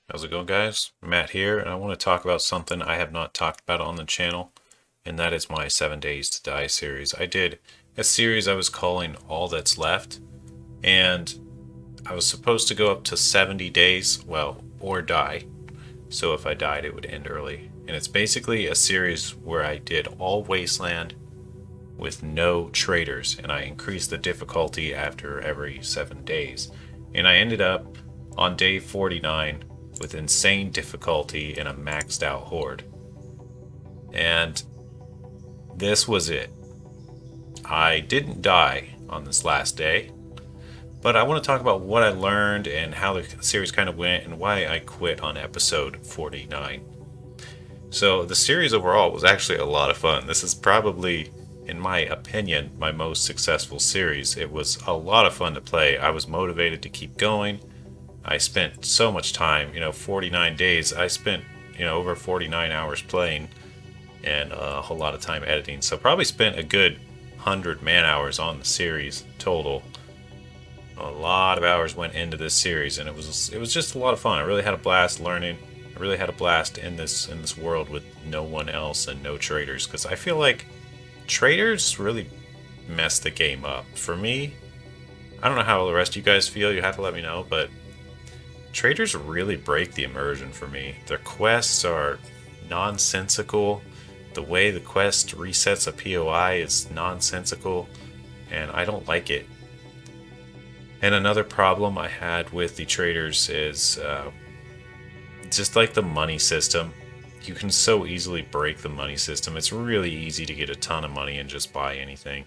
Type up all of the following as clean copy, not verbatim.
How's it going, guys? Matt here, and I want to talk about something I have not talked about on the channel, and that is my 7 Days to Die series. I did a series I was calling All That's Left, and I was supposed to go up to 70 days, well, or die. So if I died, it would end early. And it's basically a series where I did all Wasteland with no traders, and I increased the difficulty after every 7 days. And I ended up on day 49 with insane difficulty and a maxed out horde. And this was it. I didn't die on this last day, but I want to talk about what I learned and how the series kind of went and why I quit on episode 49. So, the series overall was actually a lot of fun. This is probably, in my opinion, my most successful series. It was a lot of fun to play. I was motivated to keep going. I spent so much time, 49 days. I spent, over 49 hours playing and a whole lot of time editing. So probably spent a good 100 man hours on the series total. A lot of hours went into this series, and it was just a lot of fun. I really had a blast learning. I really had a blast in this world with no one else and no traders, because I feel like traders really mess the game up. For me, I don't know how the rest of you guys feel. You have to let me know, but traders really break the immersion for me. Their quests are nonsensical. The way the quest resets a POI is nonsensical, and I don't like it. And another problem I had with the traders is just like the money system. You can so easily break the money system. It's really easy to get a ton of money and just buy anything.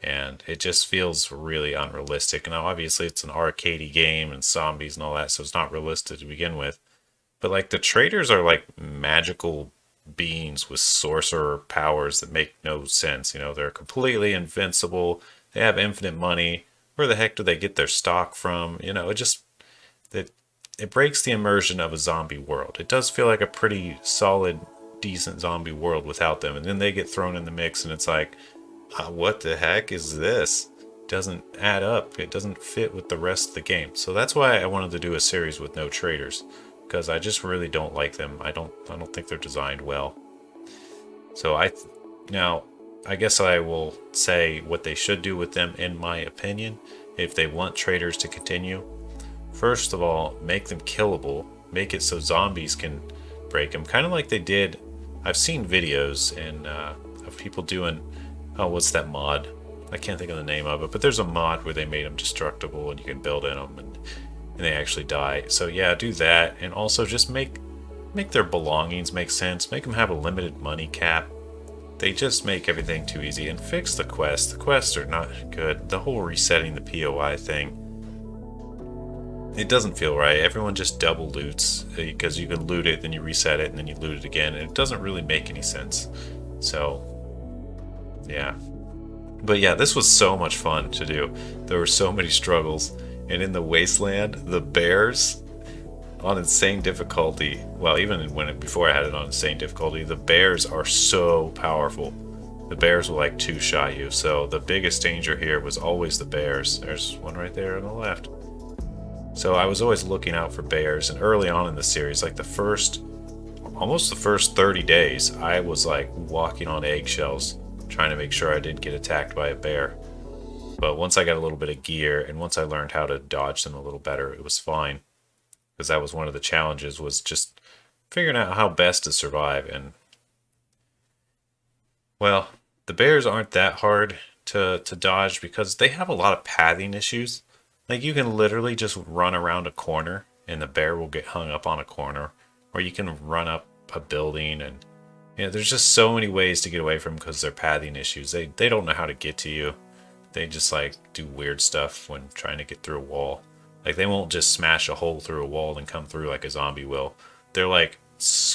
And it just feels really unrealistic. Now, obviously, it's an arcadey game and zombies and all that, so it's not realistic to begin with. But like the traders are like magical beings with sorcerer powers that make no sense. They're completely invincible. They have infinite money. Where the heck do they get their stock from? It breaks the immersion of a zombie world. It does feel like a pretty solid, decent zombie world without them, and then they get thrown in the mix, and it's like, what the heck is this? It doesn't add up. It doesn't fit with the rest of the game. So that's why I wanted to do a series with no traders, because I just really don't like them. I don't think they're designed well. So now I guess I will say what they should do with them in my opinion if they want traders to continue. First of all, make them killable. Make it so zombies can break them, kind of like they did. I've seen videos of people doing, oh, what's that mod? I can't think of the name of it, but there's a mod where they made them destructible and you can build in them and they actually die. So yeah, do that, and also just make their belongings make sense. Make them have a limited money cap. They just make everything too easy, and fix the quests. The quests are not good. The whole resetting the POI thing, it doesn't feel right. Everyone just double loots because you can loot it, then you reset it, and then you loot it again, and it doesn't really make any sense. So, yeah. But yeah, this was so much fun to do. There were so many struggles, and in the wasteland, the bears on insane difficulty. Well, even before I had it on insane difficulty, the bears are so powerful. The bears will like two-shot you. So the biggest danger here was always the bears. There's one right there on the left. So I was always looking out for bears, and early on in the series, like almost the first 30 days, I was like walking on eggshells, trying to make sure I didn't get attacked by a bear. But once I got a little bit of gear, and once I learned how to dodge them a little better, it was fine. Because that was one of the challenges, was just figuring out how best to survive. And, well, the bears aren't that hard to dodge because they have a lot of pathing issues. Like, you can literally just run around a corner and the bear will get hung up on a corner, or you can run up a building, and there's just so many ways to get away from them because they're pathing issues. They don't know how to get to you. They just like do weird stuff when trying to get through a wall. Like, they won't just smash a hole through a wall and come through like a zombie will. They're like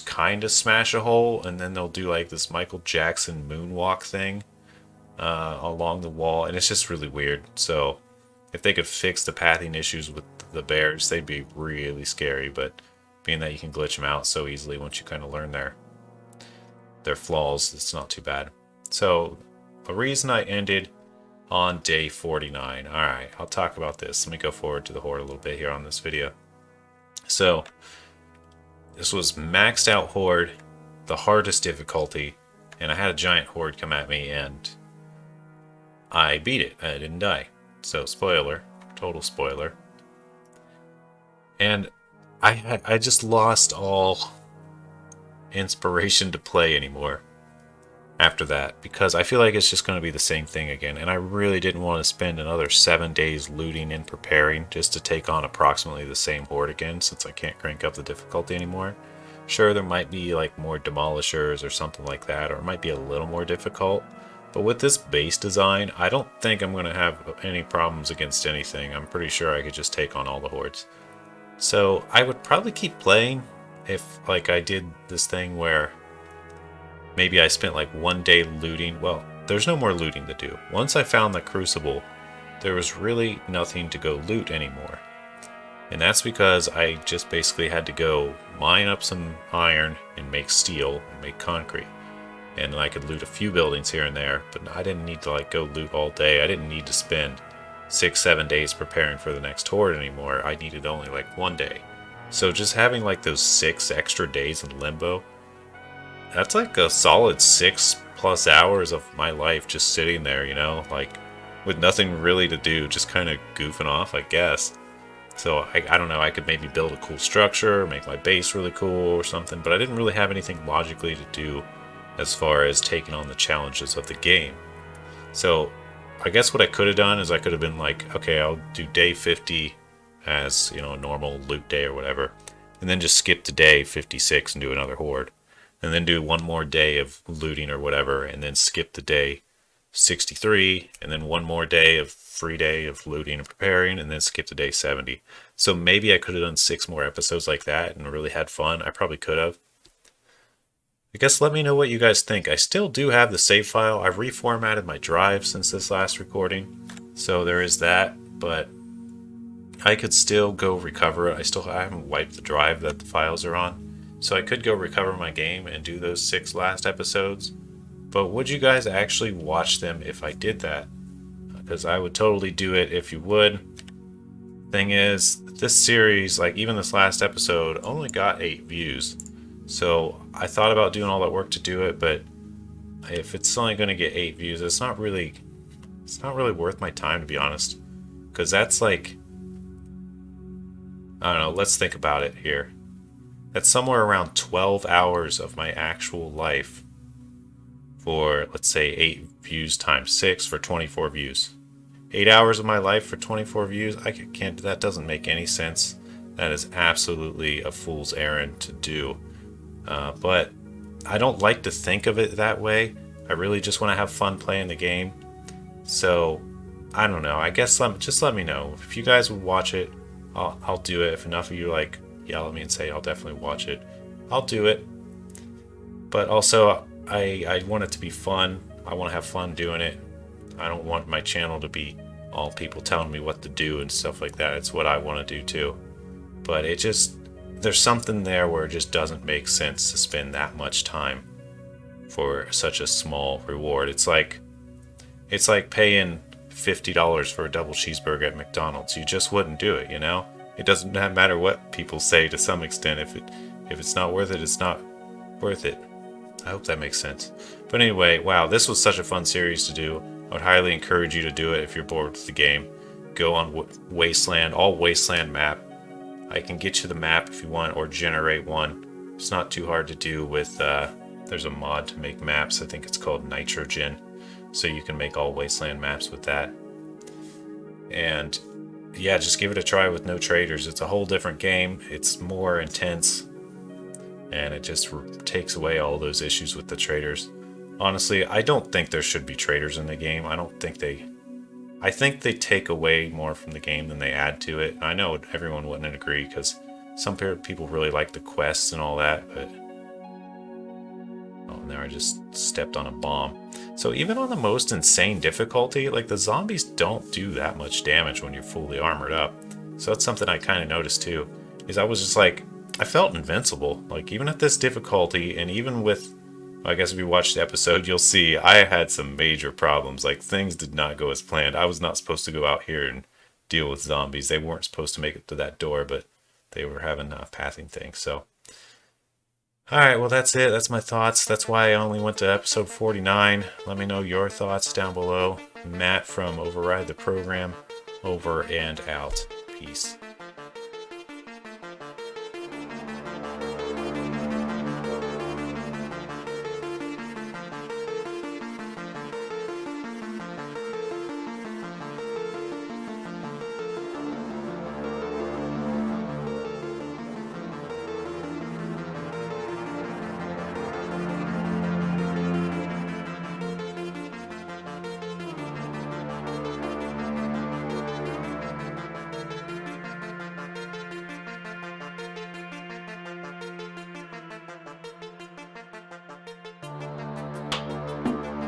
kind of smash a hole, and then they'll do like this Michael Jackson moonwalk thing along the wall, and it's just really weird. So if they could fix the pathing issues with the bears, they'd be really scary. But being that you can glitch them out so easily once you kind of learn their flaws, it's not too bad. So the reason I ended on day 49. Alright, I'll talk about this. Let me go forward to the horde a little bit here on this video. So, This was maxed out horde, the hardest difficulty, and I had a giant horde come at me, and I beat it. I didn't die. So spoiler, total spoiler. And I just lost all inspiration to play anymore after that, because I feel like it's just going to be the same thing again, and I really didn't want to spend another 7 days looting and preparing just to take on approximately the same horde again, since I can't crank up the difficulty anymore. Sure, there might be like more demolishers or something like that, or it might be a little more difficult, but with this base design, I don't think I'm going to have any problems against anything. I'm pretty sure I could just take on all the hordes. So I would probably keep playing if like I did this thing where maybe I spent like 1 day looting. Well, there's no more looting to do. Once I found the crucible, there was really nothing to go loot anymore. And that's because I just basically had to go mine up some iron and make steel and make concrete. And then I could loot a few buildings here and there, but I didn't need to like go loot all day. I didn't need to spend 6-7 days preparing for the next horde anymore. I needed only like 1 day. So just having like those 6 extra days in limbo, that's like a solid 6+ hours of my life just sitting there, you know, like with nothing really to do, just kind of goofing off, I guess. So I don't know, I could maybe build a cool structure, make my base really cool or something, but I didn't really have anything logically to do as far as taking on the challenges of the game. So I guess what I could have done is I could have been like, okay, I'll do day 50 as, you know, a normal loot day or whatever, and then just skip to day 56 and do another horde, and then do one more day of looting or whatever, and then skip to day 63, and then one more day of free day of looting and preparing, and then skip to day 70. So maybe I could have done 6 more episodes like that and really had fun. I probably could have. I guess let me know what you guys think. I still do have the save file. I've reformatted my drive since this last recording, so there is that, but I could still go recover it. I haven't wiped the drive that the files are on, so I could go recover my game and do those 6 last episodes. But would you guys actually watch them if I did that? Because I would totally do it if you would. Thing is, this series, like even this last episode, only got 8 views. So I thought about doing all that work to do it, but if it's only going to get 8 views, it's not really worth my time, to be honest. Because that's like, I don't know, let's think about it here. That's somewhere around 12 hours of my actual life for, let's say, 8 views times 6 for 24 views. 8 hours of my life for 24 views? I can't, that doesn't make any sense. That is absolutely a fool's errand to do. But I don't like to think of it that way. I really just want to have fun playing the game. So, I don't know. I guess just let me know. If you guys would watch it, I'll do it. If enough of you like yell at me and say I'll definitely watch it, I'll do it. But also, I want it to be fun. I want to have fun doing it. I don't want my channel to be all people telling me what to do and stuff like that. It's what I want to do too. But it just, there's something there where it just doesn't make sense to spend that much time for such a small reward. It's like paying $50 for a double cheeseburger at McDonald's. You just wouldn't do it, you know? It doesn't matter what people say to some extent. If it's not worth it, it's not worth it. I hope that makes sense. But anyway, wow, this was such a fun series to do. I would highly encourage you to do it if you're bored with the game. Go on Wasteland, all Wasteland map. I can get you the map if you want, or generate one. It's not too hard to do with, there's a mod to make maps. I think it's called Nitrogen. So you can make all Wasteland maps with that. And yeah, just give it a try with no traders. It's a whole different game. It's more intense. And it just takes away all those issues with the traders. Honestly, I don't think there should be traders in the game. I think they take away more from the game than they add to it. I know everyone wouldn't agree because some people really like the quests and all that, but oh, there I just stepped on a bomb. So even on the most insane difficulty, like the zombies don't do that much damage when you're fully armored up. So that's something I kind of noticed too, is I was just like, I felt invincible. Like even at this difficulty, and even with, I guess if you watch the episode, you'll see I had some major problems. Like things did not go as planned. I was not supposed to go out here and deal with zombies. They weren't supposed to make it to that door, but they were having pathing things. So Alright, well that's it. That's my thoughts. That's why I only went to episode 49. Let me know your thoughts down below. Matt from Override the Program, over and out. Peace.